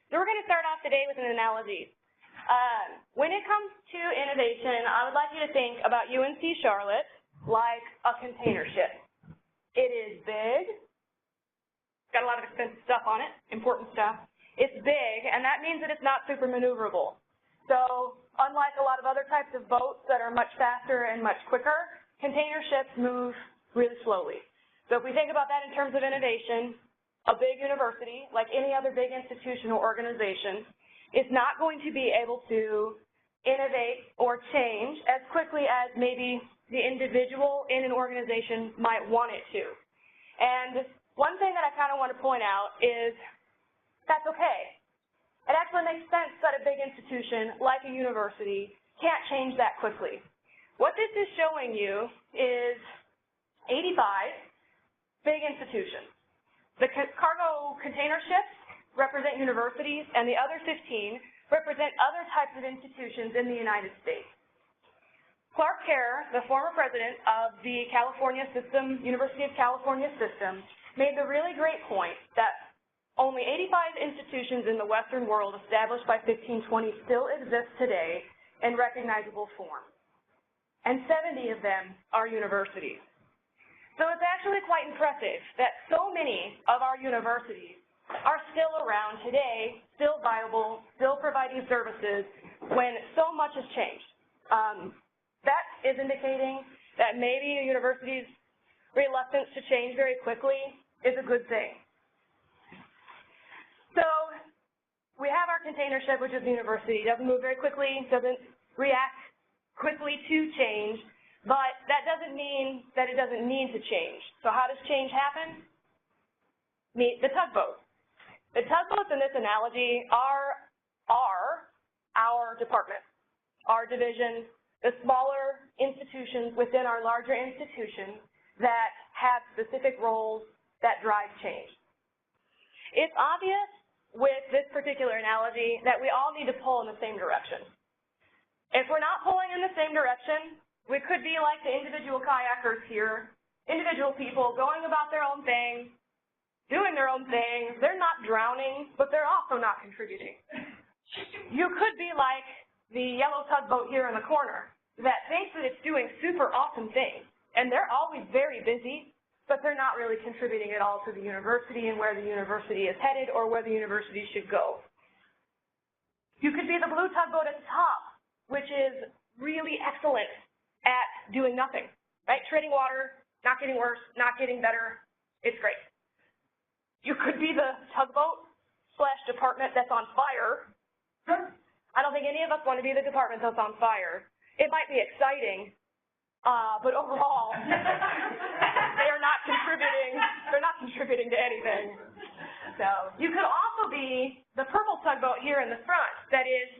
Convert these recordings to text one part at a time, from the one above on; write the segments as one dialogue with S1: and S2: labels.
S1: So we're going to start off today with an analogy. When it comes to innovation, I would like you to think about UNC Charlotte like a container ship. It is big, got a lot of expensive stuff on it, important stuff. It's big, and that means that it's not super maneuverable. So unlike a lot of other types of boats that are much faster and much quicker, container ships move really slowly. So if we think about that in terms of innovation, a big university, like any other big institution or organization, is not going to be able to innovate or change as quickly as maybe the individual in an organization might want it to. And one thing that I kind of want to point out is that's okay. It actually makes sense that a big institution like a university can't change that quickly. What this is showing you is 85 big institutions. The cargo container ships represent universities, and the other 15 represent other types of institutions in the United States. Clark Kerr, the former president of the University of California system, made the really great point that only 85 institutions in the Western world established by 1520 still exist today in recognizable form, and 70 of them are universities. So it's actually quite impressive that so many of our universities are still around today, still viable, still providing services when so much has changed. That is indicating that maybe a university's reluctance to change very quickly is a good thing. So we have our container ship, which is the university. It doesn't move very quickly, doesn't react quickly to change, but that doesn't mean that it doesn't need to change. So how does change happen? Meet the tugboat. The tugboats in this analogy are our department, our division, the smaller institutions within our larger institutions that have specific roles that drive change. It's obvious with this particular analogy that we all need to pull in the same direction. If we're not pulling in the same direction, we could be like the individual kayakers here, individual people going about their own thing, doing their own thing. They're not drowning, but they're also not contributing. You could be like the yellow tugboat here in the corner that thinks that it's doing super awesome things, and they're always very busy, but they're not really contributing at all to the university and where the university is headed or where the university should go. You could be the blue tugboat at the top, which is really excellent at doing nothing, right? Treading water, not getting worse, not getting better. It's great. You could be the tugboat / department that's on fire. I don't think any of us want to be the department that's on fire. It might be exciting, but overall, they're not contributing to anything. So you could also be the purple tugboat here in the front that is,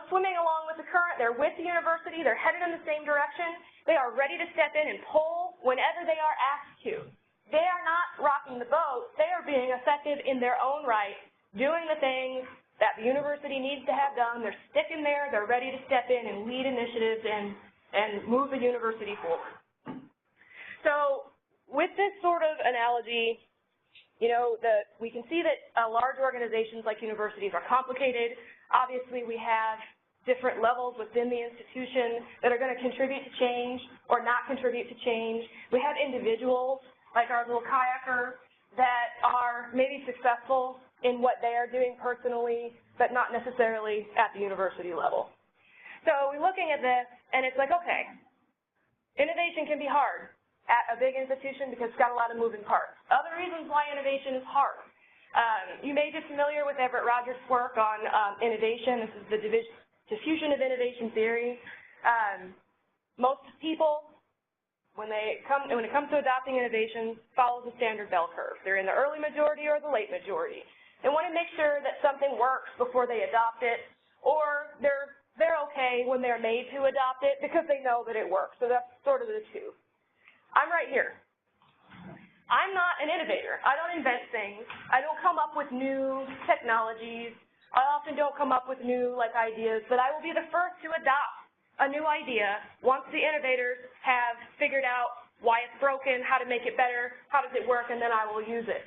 S1: swimming along with the current. They're with the university. They're headed in the same direction. They are ready to step in and pull whenever they are asked to. They are not rocking the boat. They are being effective in their own right, doing the things that the university needs to have done. They're sticking there. They're ready to step in and lead initiatives and move the university forward. So with this sort of analogy, we can see that large organizations like universities are complicated. Obviously, we have different levels within the institution that are going to contribute to change or not contribute to change. We have individuals, like our little kayaker, that are maybe successful in what they are doing personally, but not necessarily at the university level. So we're looking at this, and it's like, okay, innovation can be hard at a big institution because it's got a lot of moving parts. Other reasons why innovation is hard. You may be familiar with Everett Rogers' work on innovation. This is the diffusion of innovation theory. Most people, when it comes to adopting innovations, follow the standard bell curve. They're in the early majority or the late majority. They want to make sure that something works before they adopt it, or they're okay when they're made to adopt it because they know that it works. So that's sort of the two. I'm right here. I'm not an innovator. I don't invent things. I don't come up with new technologies. I often don't come up with new ideas, but I will be the first to adopt a new idea once the innovators have figured out why it's broken, how to make it better, how does it work, and then I will use it.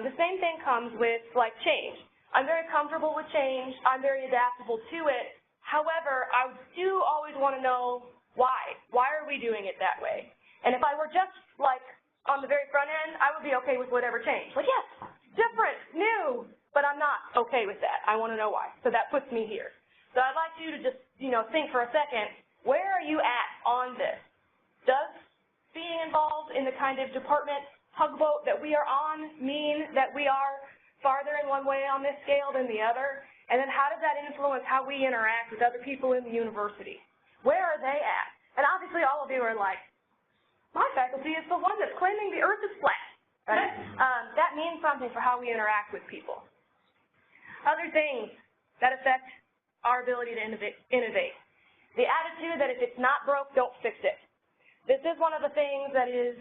S1: The same thing comes with, like, change. I'm very comfortable with change. I'm very adaptable to it. However, I do always want to know why. Why are we doing it that way? And if I were just, like, on the very front end, I would be okay with whatever change. Like, yes, different, new, but I'm not okay with that. I want to know why. So that puts me here. So I'd like you to just, think for a second, where are you at on this? Does being involved in the kind of department tugboat that we are on mean that we are farther in one way on this scale than the other? And then how does that influence how we interact with other people in the university? Where are they at? And obviously all of you are like, my faculty is the one that's claiming the earth is flat, right? That means something for how we interact with people. Other things that affect our ability to innovate. The attitude that if it's not broke, don't fix it. This is one of the things that is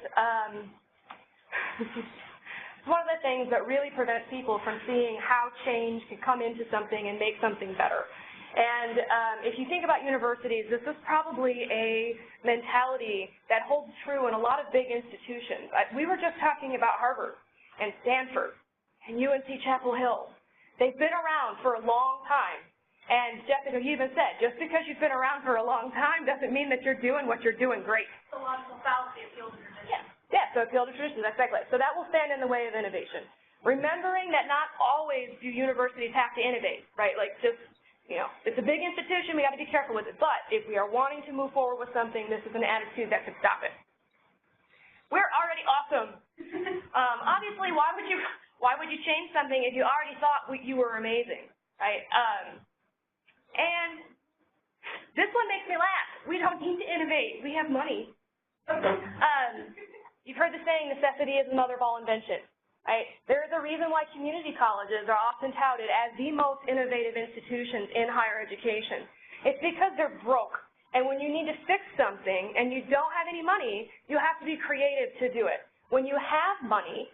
S1: one of the things that really prevents people from seeing how change can come into something and make something better. And if you think about universities, this is probably a mentality that holds true in a lot of big institutions. We were just talking about Harvard and Stanford and UNC Chapel Hill. They've been around for a long time. And Jessica, you even said, just because you've been around for a long time doesn't mean that you're doing what you're doing great.
S2: It's a logical fallacy appeal to tradition.
S1: Yeah, so appeal to tradition, that's exactly. So that will stand in the way of innovation. Remembering that not always do universities have to innovate, right? Like just, it's a big institution, we got to be careful with it. But if we are wanting to move forward with something, this is an attitude that could stop it. We're already awesome. Obviously, why would you change something if you already thought you were amazing, right? And this one makes me laugh. We don't need to innovate. We have money. You've heard the saying, necessity is the mother of all invention, right? There's a reason why community colleges are often touted as the most innovative institutions in higher education. It's because they're broke. And when you need to fix something and you don't have any money, you have to be creative to do it. When you have money,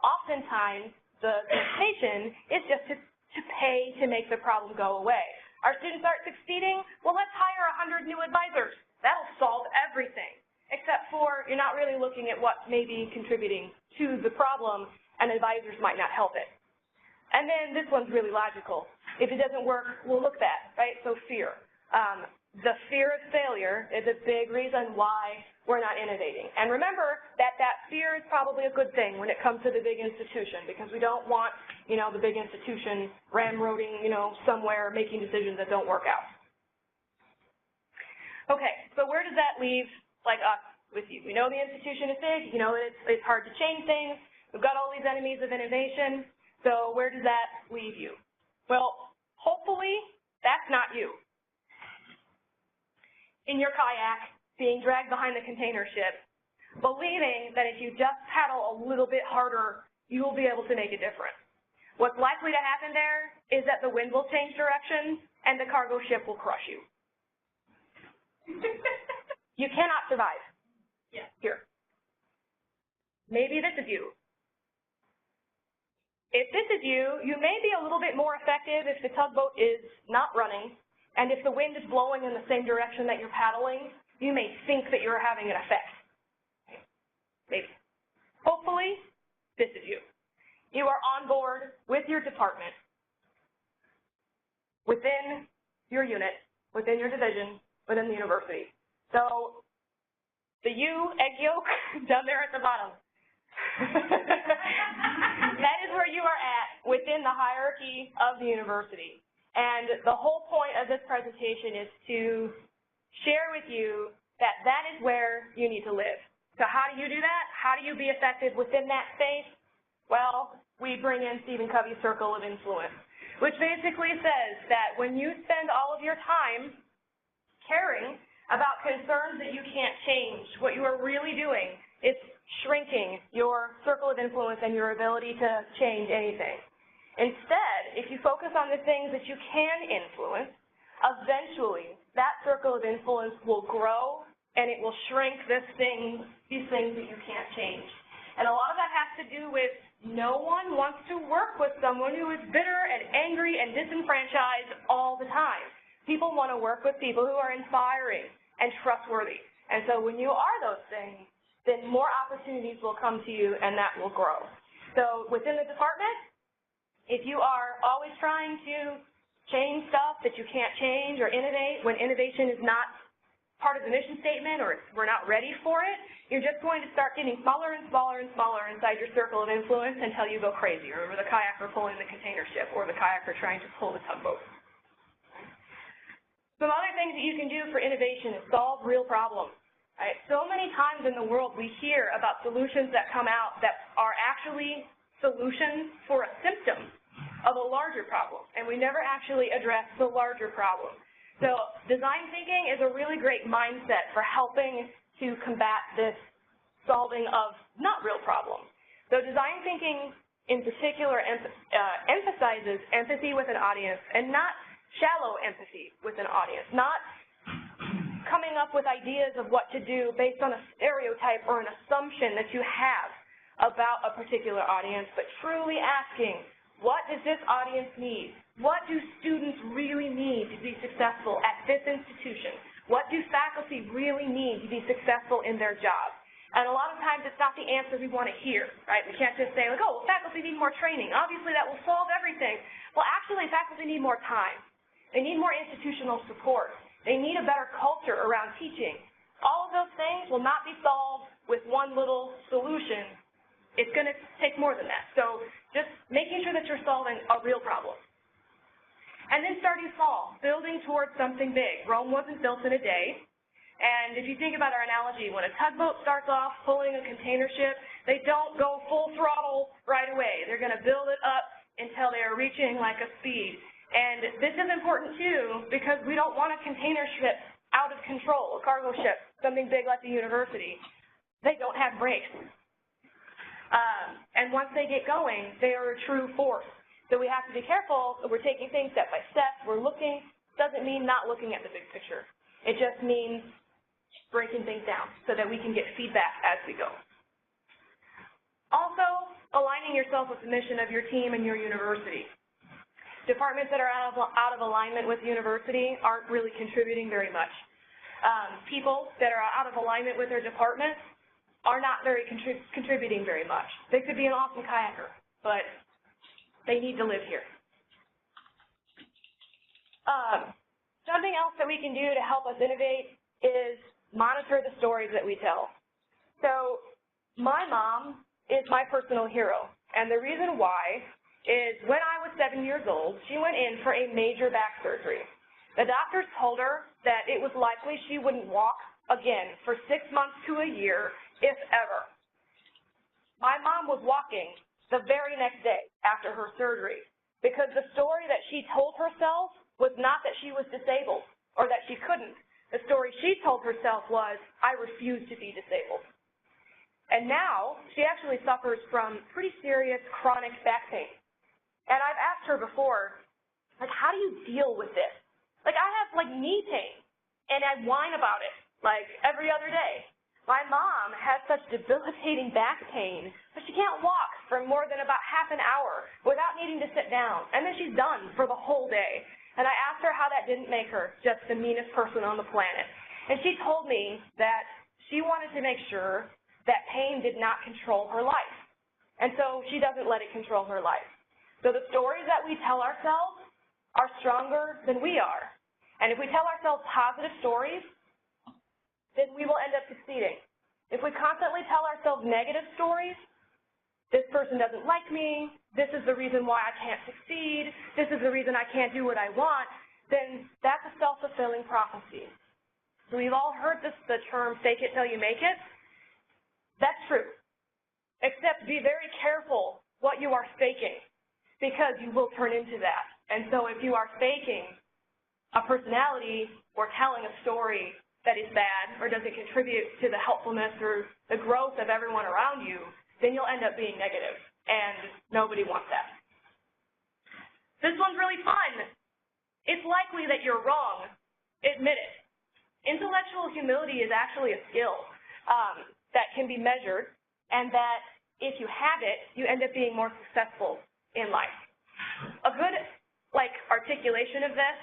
S1: oftentimes the temptation is just to pay to make the problem go away. Our students aren't succeeding? Well, let's hire 100 new advisors. That'll solve everything. Except for you're not really looking at what may be contributing to the problem, and advisors might not help it. And then this one's really logical. If it doesn't work, we'll look at, right? So fear. The fear of failure is a big reason why we're not innovating. And remember that fear is probably a good thing when it comes to the big institution, because we don't want, the big institution ramroding, somewhere making decisions that don't work out. Okay, so where does that leave like us with you? We know the institution is big, that it's hard to change things. We've got all these enemies of innovation. So where does that leave you? Well, hopefully that's not you. In your kayak, being dragged behind the container ship, believing that if you just paddle a little bit harder, you will be able to make a difference. What's likely to happen there is that the wind will change direction and the cargo ship will crush you. You cannot survive here. Maybe this is you. If this is you, you may be a little bit more effective if the tugboat is not running, and if the wind is blowing in the same direction that you're paddling, you may think that you're having an effect. Maybe. Hopefully, this is you. You are on board with your department, within your unit, within your division, within the university. So the U, egg yolk, down there at the bottom. That is where you are at within the hierarchy of the university. And the whole point of this presentation is to share with you that that is where you need to live. So how do you do that? How do you be effective within that space? Well, we bring in Stephen Covey's circle of influence, which basically says that when you spend all of your time caring about concerns that you can't change, what you are really doing is shrinking your circle of influence and your ability to change anything. Instead, if you focus on the things that you can influence, eventually that circle of influence will grow and it will shrink these things that you can't change. And a lot of that has to do with no one wants to work with someone who is bitter and angry and disenfranchised all the time. People want to work with people who are inspiring and trustworthy. And so when you are those things, then more opportunities will come to you and that will grow. So within the department, if you are always trying to change stuff that you can't change or innovate when innovation is not part of the mission statement or we're not ready for it, you're just going to start getting smaller and smaller and smaller inside your circle of influence until you go crazy, or the kayaker pulling the container ship or the kayaker trying to pull the tugboat. Some other things that you can do for innovation is solve real problems. Right? So many times in the world we hear about solutions that come out that are actually solutions for a symptom of a larger problem, and we never actually address the larger problem. So design thinking is a really great mindset for helping to combat this solving of not real problems. So design thinking in particular emphasizes empathy with an audience, and not shallow empathy with an audience, not coming up with ideas of what to do based on a stereotype or an assumption that you have about a particular audience, but truly asking, what does this audience need? What do students really need to be successful at this institution? What do faculty really need to be successful in their jobs? And a lot of times it's not the answer we want to hear, right? We can't just say, like, oh, well, faculty need more training. Obviously that will solve everything. Well, actually, faculty need more time. They need more institutional support. They need a better culture around teaching. All of those things will not be solved with one little solution. It's going to take more than that. So just making sure that you're solving a real problem. And then starting small, building towards something big. Rome wasn't built in a day. And if you think about our analogy, when a tugboat starts off pulling a container ship, they don't go full throttle right away. They're going to build it up until they are reaching like a speed. And this is important, too, because we don't want a container ship out of control, a cargo ship, something big like the university. They don't have brakes. And once they get going, they are a true force. So we have to be careful that we're taking things step by step. We're looking. Doesn't mean not looking at the big picture. It just means breaking things down so that we can get feedback as we go. Also, aligning yourself with the mission of your team and your university. Departments that are out of alignment with the university aren't really contributing very much. People that are out of alignment with their department are not very contributing very much. They could be an awesome kayaker, but they need to live here. Something else that we can do to help us innovate is monitor the stories that we tell. So my mom is my personal hero, and the reason why is when I was 7 years old, she went in for a major back surgery. The doctors told her that it was likely she wouldn't walk again for 6 months to a year, if ever. My mom was walking the very next day after her surgery because the story that she told herself was not that she was disabled or that she couldn't. The story she told herself was, I refuse to be disabled. And now she actually suffers from pretty serious chronic back pain. And I've asked her before, like, how do you deal with this? Like, I have, like, knee pain, and I whine about it, like, every other day. My mom has such debilitating back pain that she can't walk for more than about half an hour without needing to sit down, and then she's done for the whole day. And I asked her how that didn't make her just the meanest person on the planet. And she told me that she wanted to make sure that pain did not control her life. And so she doesn't let it control her life. So the stories that we tell ourselves are stronger than we are. And if we tell ourselves positive stories, then we will end up succeeding. If we constantly tell ourselves negative stories, this person doesn't like me, this is the reason why I can't succeed, this is the reason I can't do what I want, then that's a self-fulfilling prophecy. So we've all heard the term fake it till you make it. That's true. Except be very careful what you are faking, because you will turn into that. And so if you are faking a personality or telling a story that is bad or doesn't contribute to the helpfulness or the growth of everyone around you, then you'll end up being negative, and nobody wants that. This one's really fun. It's likely that you're wrong. Admit it. Intellectual humility is actually a skill that can be measured, and that if you have it, you end up being more successful in life. A good, articulation of this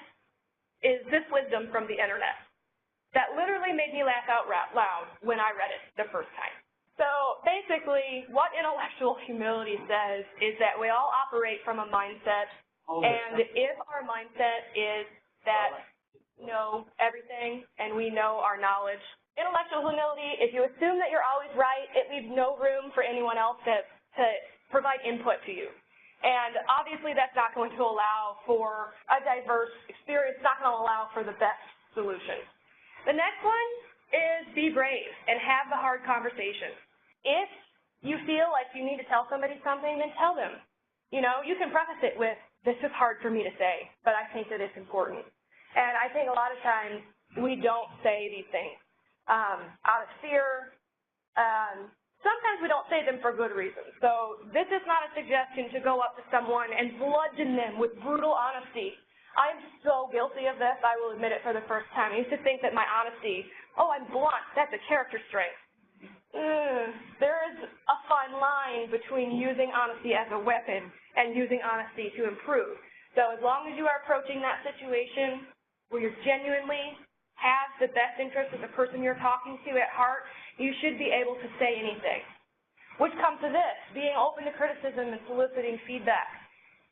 S1: is this wisdom from the internet that literally made me laugh out loud when I read it the first time. So basically, what intellectual humility says is that we all operate from a mindset, and if our mindset is that we know everything and we know our knowledge, intellectual humility, if you assume that you're always right, it leaves no room for anyone else to provide input to you. And obviously that's not going to allow for a diverse experience, not going to allow for the best solutions. The next one is be brave and have the hard conversations. If you feel like you need to tell somebody something, then tell them. You know, you can preface it with, this is hard for me to say, but I think that it's important. And I think a lot of times we don't say these things out of fear. Sometimes we don't say them for good reasons. So this is not a suggestion to go up to someone and bludgeon them with brutal honesty. I'm so guilty of this, I will admit it for the first time. I used to think that my honesty, oh, I'm blunt, that's a character strength. There is a fine line between using honesty as a weapon and using honesty to improve. So as long as you are approaching that situation where you genuinely have the best interest of the person you're talking to at heart, you should be able to say anything. Which comes to this, being open to criticism and soliciting feedback.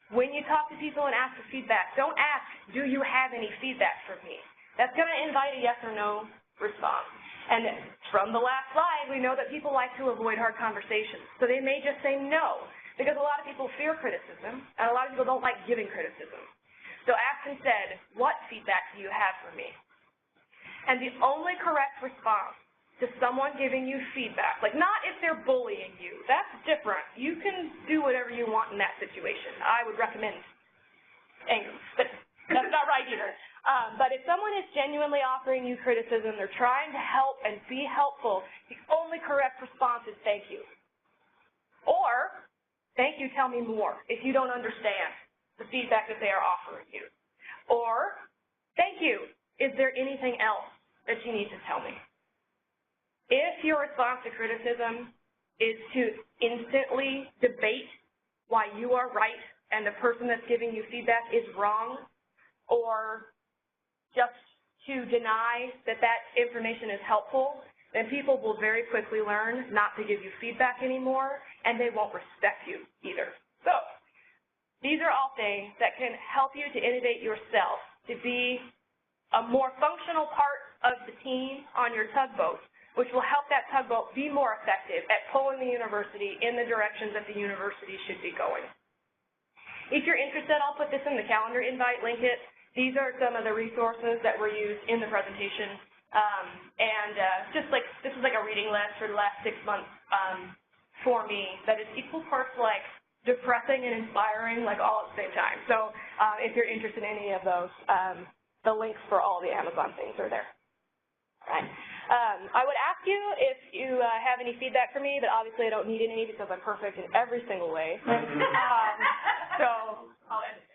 S1: When you talk to people and ask for feedback, don't ask, do you have any feedback for me? That's going to invite a yes or no response. And from the last slide, we know that people like to avoid hard conversations. So they may just say no, because a lot of people fear criticism, and a lot of people don't like giving criticism. So ask instead, what feedback do you have for me? And the only correct response to someone giving you feedback, like not if they're bullying you, that's different. You can do whatever you want in that situation. I would recommend anger, but that's not right either. But if someone is genuinely offering you criticism, they're trying to help and be helpful, the only correct response is thank you. Or, thank you, tell me more, if you don't understand the feedback that they are offering you. Or, thank you, is there anything else that you need to tell me? If your response to criticism is to instantly debate why you are right and the person that's giving you feedback is wrong, or just to deny that that information is helpful, then people will very quickly learn not to give you feedback anymore, and they won't respect you either. So these are all things that can help you to innovate yourself, to be a more functional part of the team on your tugboat, which will help that tugboat be more effective at pulling the university in the directions that the university should be going. If you're interested, I'll put this in the calendar invite, link it. These are some of the resources that were used in the presentation. Just like, this is like a reading list for the last 6 months for me that is equal parts like depressing and inspiring, like all at the same time. So if you're interested in any of those, the links for all the Amazon things are there. All right. I would ask you if you have any feedback for me, but obviously I don't need any because I'm perfect in every single way. So I'll end it.